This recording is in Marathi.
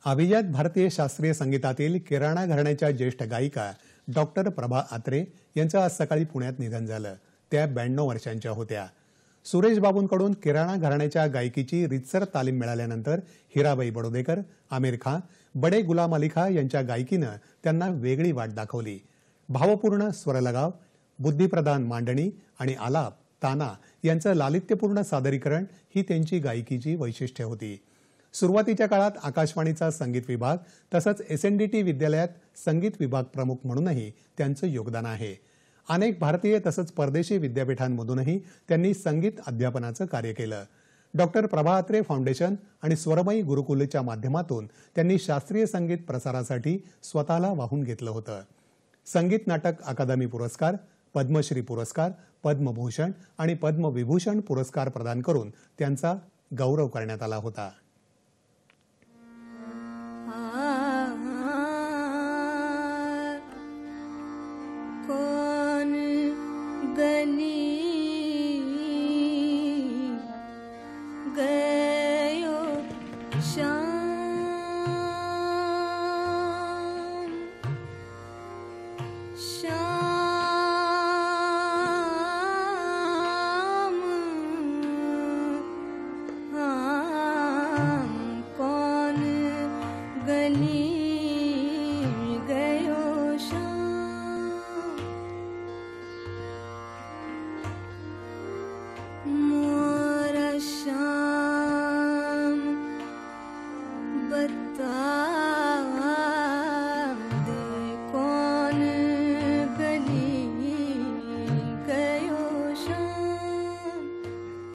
अभिजात भारतीय शास्त्रीय संगीतातील किराणा घराण्याच्या ज्येष्ठ गायिका डॉक्टर प्रभा अत्रे यांचं आज सकाळी पुण्यात निधन झालं. त्या 92 वर्षांच्या होत्या. सुरेश बाबूंकडून किराणा घराण्याच्या गायकीची रितसर तालीम मिळाल्यानंतर हिराबाई बडोदेकर, आमिर खान, बडे गुलाम अली खान यांच्या गायकीनं त्यांना वेगळी वाट दाखवली. भावपूर्ण स्वरलगाव, बुद्धिप्रधान मांडणी आणि आलाप, ताना यांचं लालित्यपूर्ण सादरीकरण ही त्यांची गायकीची वैशिष्ट्ये होती. सुरुवातीच्या काळात आकाशवाणीचा संगीत विभाग तसंच SNDT विद्यालयात संगीत विभाग प्रमुख म्हणूनही त्यांचं योगदान आहे. अनेक भारतीय तसंच परदेशी विद्यापीठांमधूनही त्यांनी संगीत अध्यापनाचं कार्य केलं. डॉक्टर प्रभा अत्रे फाउंडेशन आणि स्वरमयी गुरुकुलच्या माध्यमातून त्यांनी शास्त्रीय संगीत प्रसारासाठी स्वतःला वाहून घेतलं होतं. संगीत नाटक अकादमी पुरस्कार, पद्मश्री पुरस्कार, पद्मभूषण आणि पद्मविभूषण पुरस्कार प्रदान करून त्यांचा गौरव करण्यात आला होता.